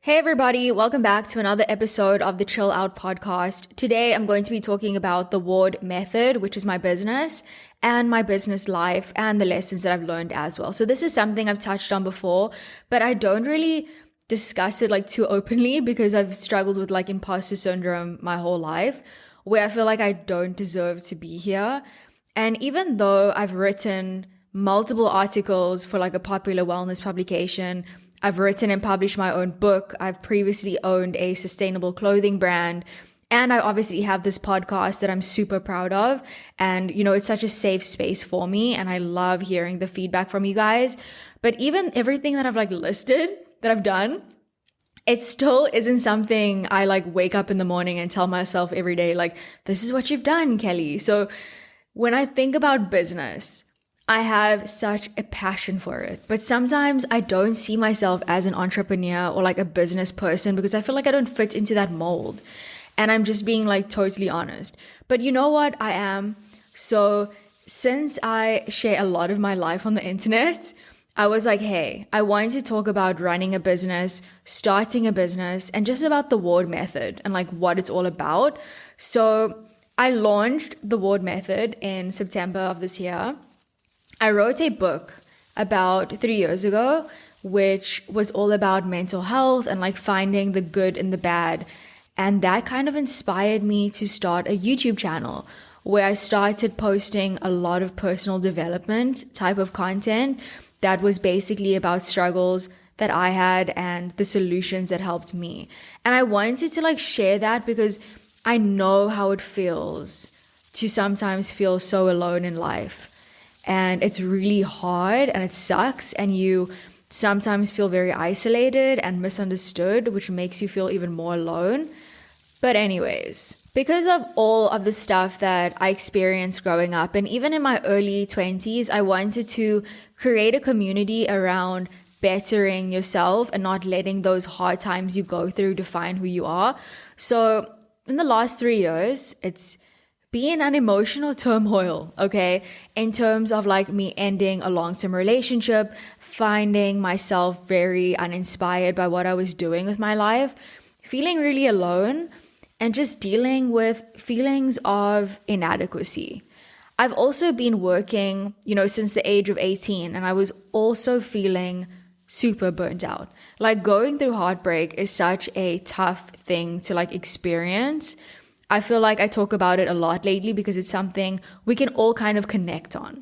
Hey everybody, welcome back to another episode of the Chill Out podcast. Today I'm going to be talking about the Ward method, which is my business and my business life and the lessons that I've learned as well. So this is something I've touched on before, but I don't really discuss it like too openly because I've struggled with like imposter syndrome my whole life, where I feel like I don't deserve to be here. And even though I've written multiple articles for like a popular wellness publication, I've written and published my own book. I've previously owned a sustainable clothing brand. And I obviously have this podcast that I'm super proud of. And, it's such a safe space for me. And I love hearing the feedback from you guys. But even everything that I've like listed that I've done, it still isn't something I like wake up in the morning and tell myself every day, like, this is what you've done, Kelly. So when I think about business, I have such a passion for it, but sometimes I don't see myself as an entrepreneur or like a business person because I feel like I don't fit into that mold. And I'm just being like totally honest. But you know what? I am. So since I share a lot of my life on the internet, I was like, hey, I want to talk about running a business, starting a business, and just about the Ward method and like what it's all about. So I launched the Ward method in September of this year. I wrote a book about 3 years ago, which was all about mental health and like finding the good in the bad. And that kind of inspired me to start a YouTube channel where I started posting a lot of personal development type of content that was basically about struggles that I had and the solutions that helped me. And I wanted to like share that because I know how it feels to sometimes feel so alone in life. And it's really hard and it sucks, and you sometimes feel very isolated and misunderstood, which makes you feel even more alone. But anyways, because of all of the stuff that I experienced growing up and even in my early 20s, I wanted to create a community around bettering yourself and not letting those hard times you go through define who you are. So in the last 3 years, it's being an emotional turmoil, okay? In terms of like me ending a long-term relationship, finding myself very uninspired by what I was doing with my life, feeling really alone, and just dealing with feelings of inadequacy. I've also been working, since the age of 18, and I was also feeling super burnt out. Like going through heartbreak is such a tough thing to like experience. I feel like I talk about it a lot lately because it's something we can all kind of connect on.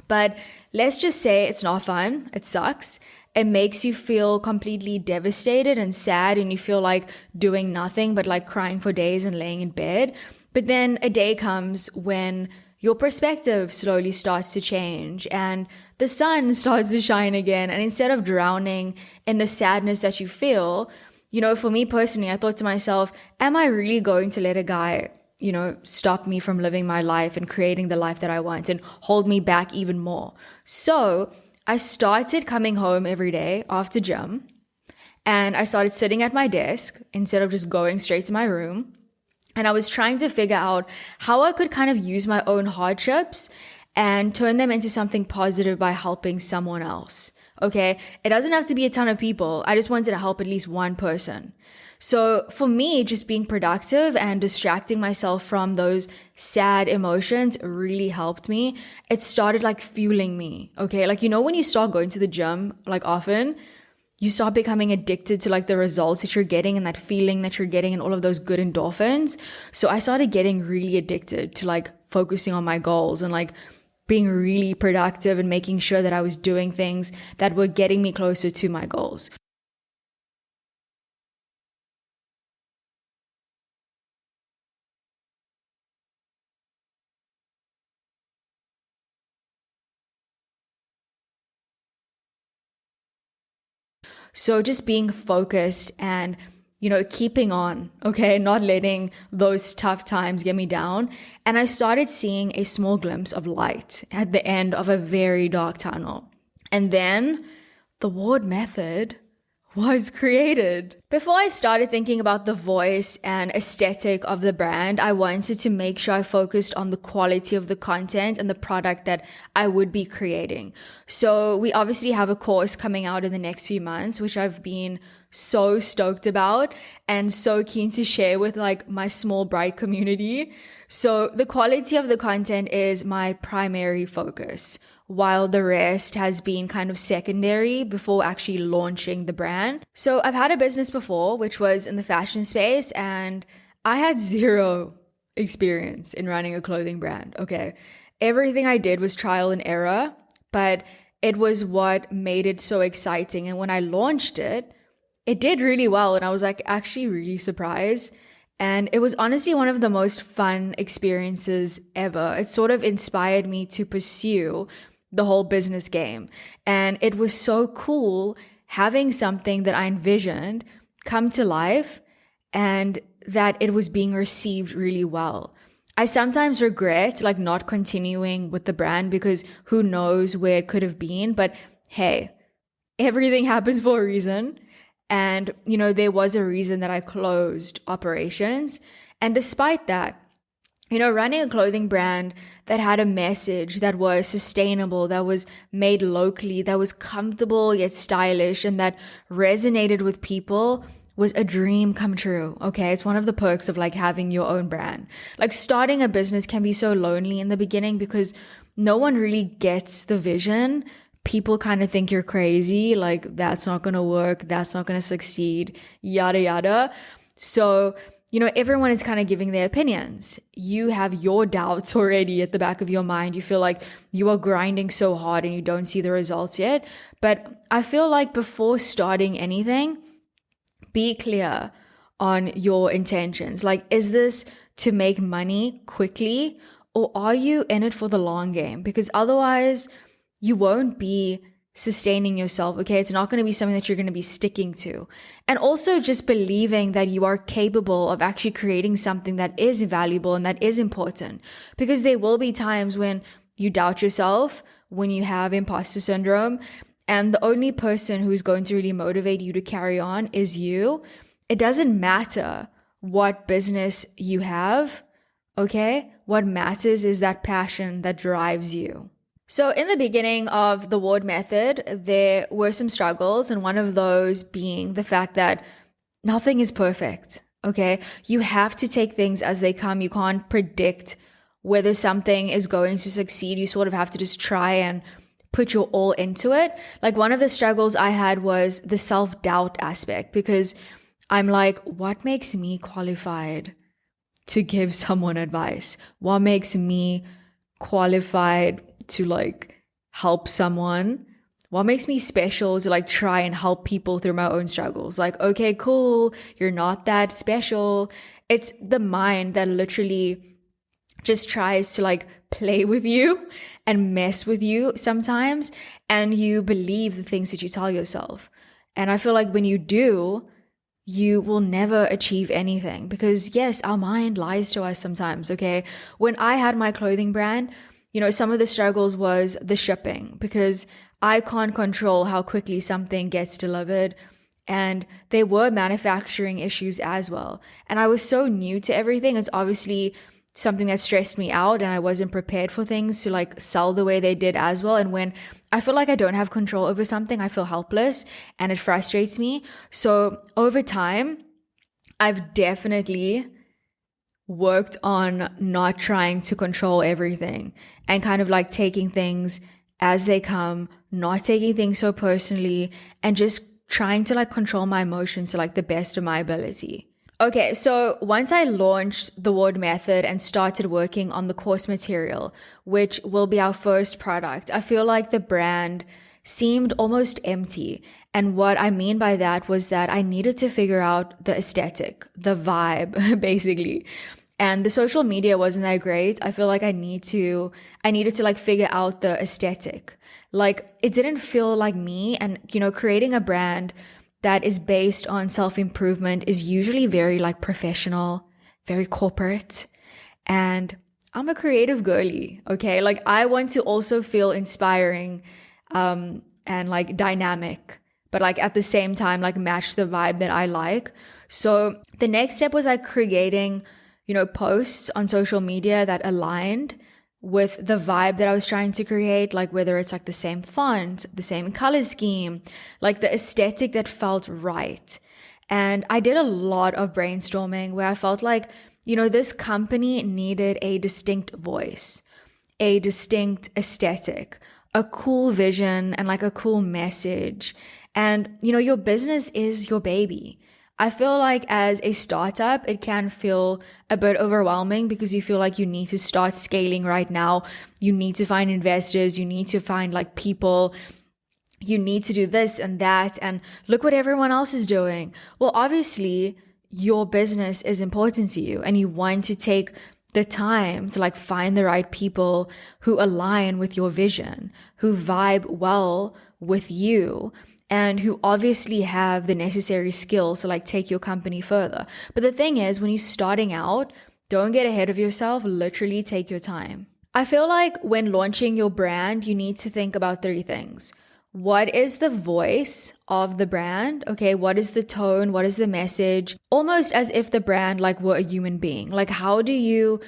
But let's just say it's not fun. It sucks. It makes you feel completely devastated and sad, and you feel like doing nothing but like crying for days and laying in bed. But then a day comes when your perspective slowly starts to change and the sun starts to shine again. And instead of drowning in the sadness that you feel, for me personally, I thought to myself, am I really going to let a guy, stop me from living my life and creating the life that I want and hold me back even more? So I started coming home every day after gym, and I started sitting at my desk instead of just going straight to my room. And I was trying to figure out how I could kind of use my own hardships and turn them into something positive by helping someone else. Okay, it doesn't have to be a ton of people. I just wanted to help at least one person. So for me, just being productive and distracting myself from those sad emotions really helped me. It started like fueling me. Okay, like, when you start going to the gym like often, you start becoming addicted to like the results that you're getting and that feeling that you're getting and all of those good endorphins. So I started getting really addicted to like focusing on my goals and like being really productive and making sure that I was doing things that were getting me closer to my goals. So just being focused and, keeping on, okay, not letting those tough times get me down. And I started seeing a small glimpse of light at the end of a very dark tunnel. And then the Ward method was created. Before I started thinking about the voice and aesthetic of the brand, I wanted to make sure I focused on the quality of the content and the product that I would be creating. So we obviously have a course coming out in the next few months, which I've been so stoked about and so keen to share with like my small bright community. So the quality of the content is my primary focus, while the rest has been kind of secondary before actually launching the brand. So I've had a business before, which was in the fashion space, and I had zero experience in running a clothing brand. Okay. Everything I did was trial and error, but it was what made it so exciting. And when I launched it, it did really well. And I was like actually really surprised. And it was honestly one of the most fun experiences ever. It sort of inspired me to pursue the whole business game. And it was so cool having something that I envisioned come to life and that it was being received really well. I sometimes regret like not continuing with the brand because who knows where it could have been. But hey, everything happens for a reason. And, there was a reason that I closed operations. And despite that, running a clothing brand that had a message that was sustainable, that was made locally, that was comfortable yet stylish, and that resonated with people was a dream come true. Okay. It's one of the perks of like having your own brand. Like starting a business can be so lonely in the beginning because no one really gets the vision. People kind of think you're crazy, like that's not going to work, that's not going to succeed, yada, yada. So, everyone is kind of giving their opinions. You have your doubts already at the back of your mind. You feel like you are grinding so hard and you don't see the results yet. But I feel like before starting anything, be clear on your intentions. Like, is this to make money quickly or are you in it for the long game? Because otherwise, you won't be sustaining yourself, okay? It's not going to be something that you're going to be sticking to. And also just believing that you are capable of actually creating something that is valuable and that is important. Because there will be times when you doubt yourself, when you have imposter syndrome, and the only person who's going to really motivate you to carry on is you. It doesn't matter what business you have, okay? What matters is that passion that drives you. So in the beginning of the Ward method, there were some struggles, and one of those being the fact that nothing is perfect, okay? You have to take things as they come. You can't predict whether something is going to succeed. You sort of have to just try and put your all into it. Like one of the struggles I had was the self-doubt aspect, because I'm like, what makes me qualified to give someone advice? What makes me qualified to like help someone? What makes me special to like try and help people through my own struggles? Like, okay, cool, you're not that special. It's the mind that literally just tries to like play with you and mess with you sometimes, and you believe the things that you tell yourself. And I feel like when you do, you will never achieve anything, because yes, our mind lies to us sometimes, okay? When I had my clothing brand, some of the struggles was the shipping, because I can't control how quickly something gets delivered. And there were manufacturing issues as well. And I was so new to everything. It's obviously something that stressed me out, and I wasn't prepared for things to like sell the way they did as well. And when I feel like I don't have control over something, I feel helpless and it frustrates me. So over time, I've definitely worked on not trying to control everything and kind of like taking things as they come, not taking things so personally, and just trying to like control my emotions to like the best of my ability. Okay, so once I launched the Ward method and started working on the course material, which will be our first product, I feel like the brand seemed almost empty. And what I mean by that was that I needed to figure out the aesthetic, the vibe, basically. And the social media wasn't that great. I feel like I needed to like figure out the aesthetic. Like it didn't feel like me. And, creating a brand that is based on self-improvement is usually very like professional, very corporate. And I'm a creative girly, okay? Like I want to also feel inspiring and like dynamic, but like at the same time, like match the vibe that I like. So the next step was like creating, posts on social media that aligned with the vibe that I was trying to create, like whether it's like the same font, the same color scheme, like the aesthetic that felt right. And I did a lot of brainstorming where I felt like, this company needed a distinct voice, a distinct aesthetic, a cool vision, and like a cool message. And, your business is your baby. I feel like as a startup, it can feel a bit overwhelming because you feel like you need to start scaling right now. You need to find investors. You need to find like people. You need to do this and that. And look what everyone else is doing. Well, obviously, your business is important to you and you want to take the time to like find the right people who align with your vision, who vibe well with you, and who obviously have the necessary skills to like take your company further. But the thing is, when you're starting out, don't get ahead of yourself. Literally take your time. I feel like when launching your brand, you need to think about three things. What is the voice of the brand? Okay, what is the tone? What is the message? Almost as if the brand like were a human being. Like how do you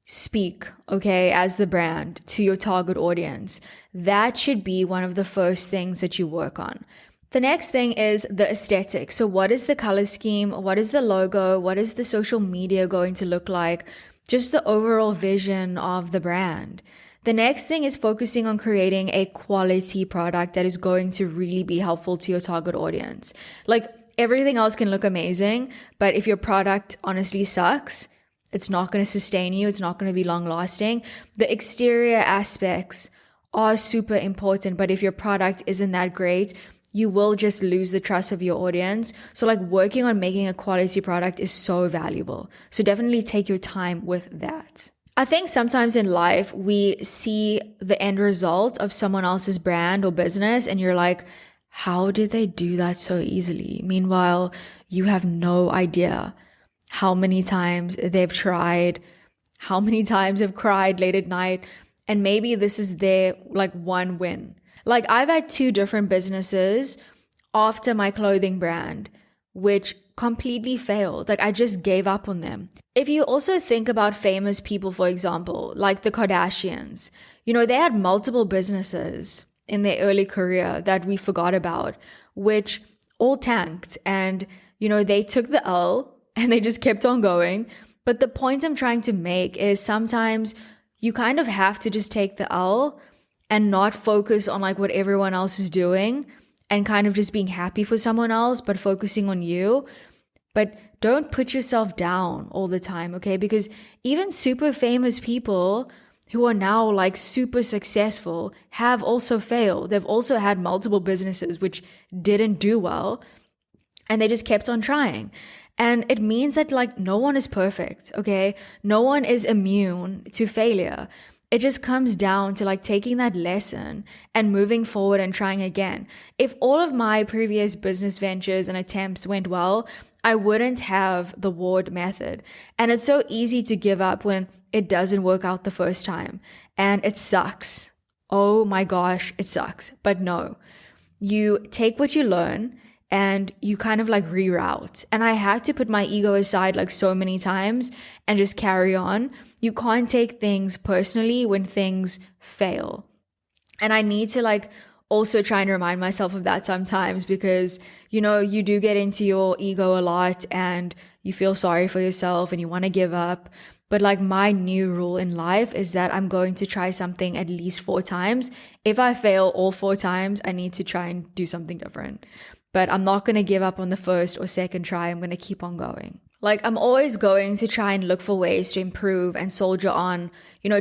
speak, okay, as the brand to your target audience? That should be one of the first things that you work on. The next thing is the aesthetic. So what is the color scheme? What is the logo? What is the social media going to look like? Just the overall vision of the brand. The next thing is focusing on creating a quality product that is going to really be helpful to your target audience. Like everything else can look amazing, but if your product honestly sucks, it's not going to sustain you. It's not going to be long lasting. The exterior aspects are super important, but if your product isn't that great, you will just lose the trust of your audience. So like working on making a quality product is so valuable. So definitely take your time with that. I think sometimes in life, we see the end result of someone else's brand or business, and you're like, how did they do that so easily? Meanwhile, you have no idea how many times they've tried, how many times they've cried late at night, and maybe this is their like one win. Like I've had 2 different businesses after my clothing brand, which completely failed. Like I just gave up on them. If you also think about famous people, for example, like the Kardashians, they had multiple businesses in their early career that we forgot about, which all tanked. And, they took the L and they just kept on going. But the point I'm trying to make is sometimes you kind of have to just take the L and not focus on like what everyone else is doing and kind of just being happy for someone else, but focusing on you. But don't put yourself down all the time, okay? Because even super famous people who are now like super successful have also failed. They've also had multiple businesses which didn't do well, and they just kept on trying. And it means that like no one is perfect, okay? No one is immune to failure. It just comes down to like taking that lesson and moving forward and trying again. If all of my previous business ventures and attempts went well, I wouldn't have the Ward method. And it's so easy to give up when it doesn't work out the first time. And it sucks. Oh my gosh, it sucks. But no, you take what you learn and you kind of like reroute. And I had to put my ego aside like so many times and just carry on. You can't take things personally when things fail. And I need to like also try and remind myself of that sometimes because, you do get into your ego a lot and you feel sorry for yourself and you want to give up. But like my new rule in life is that I'm going to try something at least 4 times. If I fail all 4 times, I need to try and do something different. But I'm not going to give up on the first or second try. I'm going to keep on going. Like I'm always going to try and look for ways to improve and soldier on,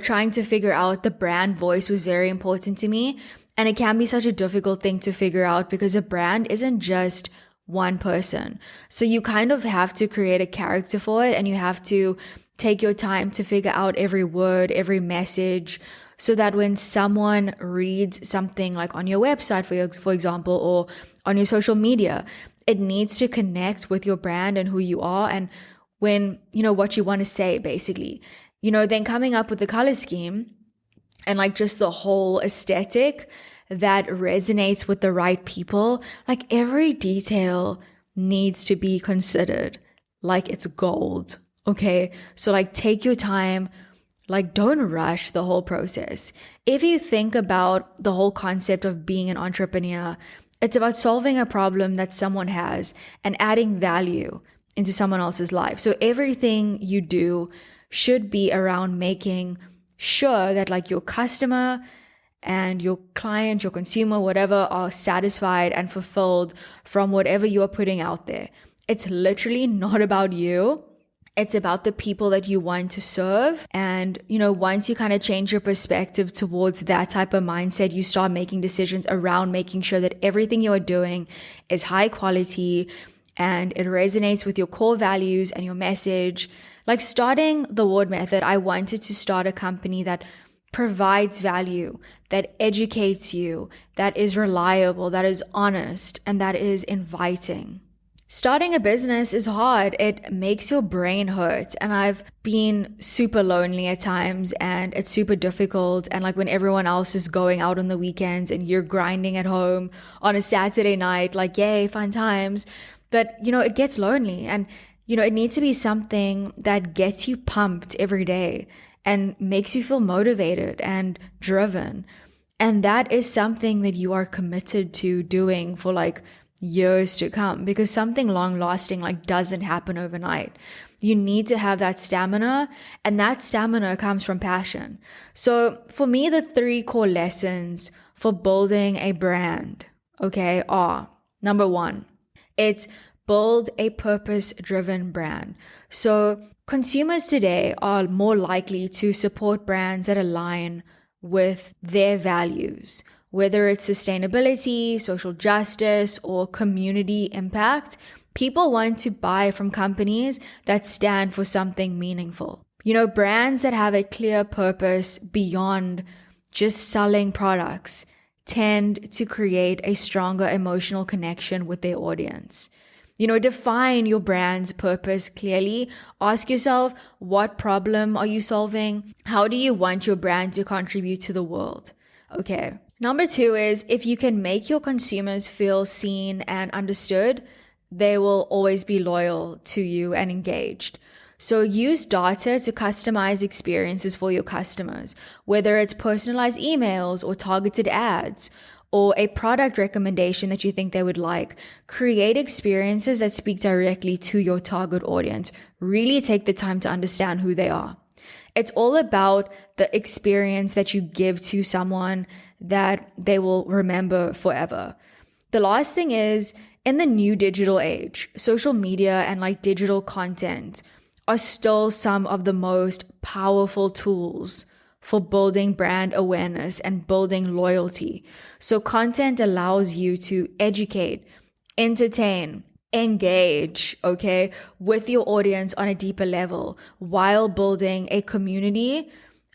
trying to figure out the brand voice was very important to me. And it can be such a difficult thing to figure out because a brand isn't just one person. So you kind of have to create a character for it and you have to take your time to figure out every word, every message, so that when someone reads something like on your website, for example, or on your social media, it needs to connect with your brand and who you are and when, what you want to say, basically. Then coming up with the color scheme and like just the whole aesthetic, that resonates with the right people, like every detail needs to be considered like it's gold. Okay. So like take your time, like don't rush the whole process. If you think about the whole concept of being an entrepreneur, it's about solving a problem that someone has and adding value into someone else's life. So everything you do should be around making sure that like your customer and your client, your consumer, whatever, are satisfied and fulfilled from whatever you are putting out there. It's literally not about you. It's about the people that you want to serve. And, once you kind of change your perspective towards that type of mindset, you start making decisions around making sure that everything you are doing is high quality and it resonates with your core values and your message. Like starting the Ward Method, I wanted to start a company that provides value, that educates you, that is reliable, that is honest, and that is inviting. Starting a business is hard. It makes your brain hurt. And I've been super lonely at times and it's super difficult. And like when everyone else is going out on the weekends and you're grinding at home on a Saturday night, like, yay, fun times. But, it gets lonely and, it needs to be something that gets you pumped every day and makes you feel motivated and driven. And that is something that you are committed to doing for like years to come, because something long lasting like doesn't happen overnight. You need to have that stamina, and that stamina comes from passion. So for me, the 3 core lessons for building a brand, okay, are number 1, it's build a purpose-driven brand. So consumers today are more likely to support brands that align with their values, whether it's sustainability, social justice, or community impact. People want to buy from companies that stand for something meaningful. Brands that have a clear purpose beyond just selling products tend to create a stronger emotional connection with their audience. Define your brand's purpose clearly. Ask yourself, what problem are you solving? How do you want your brand to contribute to the world? Okay. Number 2 is if you can make your consumers feel seen and understood, they will always be loyal to you and engaged. So use data to customize experiences for your customers, whether it's personalized emails or targeted ads or a product recommendation that you think they would like. Create experiences that speak directly to your target audience. Really take the time to understand who they are. It's all about the experience that you give to someone that they will remember forever. The last thing is, in the new digital age, social media and like digital content are still some of the most powerful tools for building brand awareness and building loyalty. So content allows you to educate, entertain, engage, okay, with your audience on a deeper level while building a community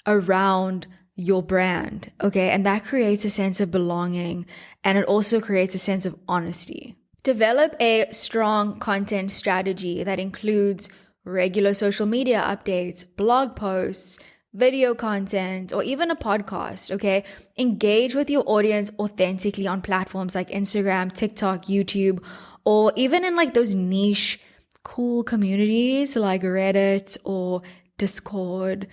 around your brand, okay? And that creates a sense of belonging, and it also creates a sense of honesty. Develop a strong content strategy that includes regular social media updates, blog posts, video content, or even a podcast, okay? Engage with your audience authentically on platforms like Instagram, TikTok, YouTube, or even in like those niche cool communities like Reddit or Discord.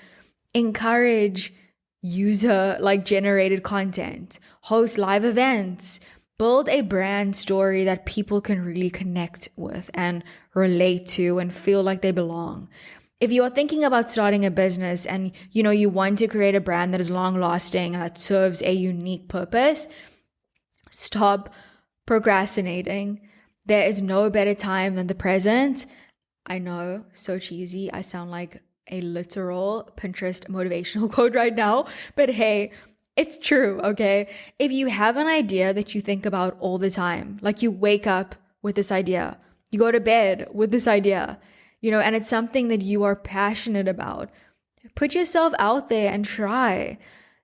Encourage user like generated content, host live events, build a brand story that people can really connect with and relate to and feel like they belong. If you are thinking about starting a business and you want to create a brand that is long lasting and that serves a unique purpose, stop procrastinating. There is no better time than the present. I know, so cheesy. I sound like a literal Pinterest motivational quote right now, but hey, it's true, okay? If you have an idea that you think about all the time, like you wake up with this idea, you go to bed with this idea, and it's something that you are passionate about, put yourself out there and try.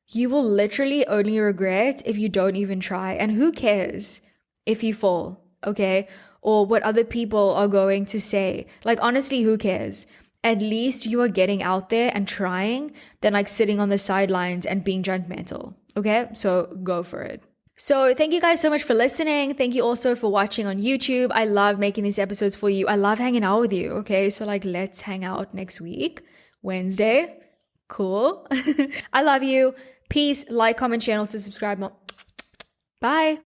You will literally only regret if you don't even try. And who cares if you fall, okay? Or what other people are going to say. Like, honestly, who cares? At least you are getting out there and trying than like sitting on the sidelines and being judgmental, okay? So go for it. So thank you guys so much for listening. Thank you also for watching on YouTube. I love making these episodes for you. I love hanging out with you. Okay. So like, let's hang out next week, Wednesday. Cool. I love you. Peace. Like, comment, share, and also subscribe. Bye.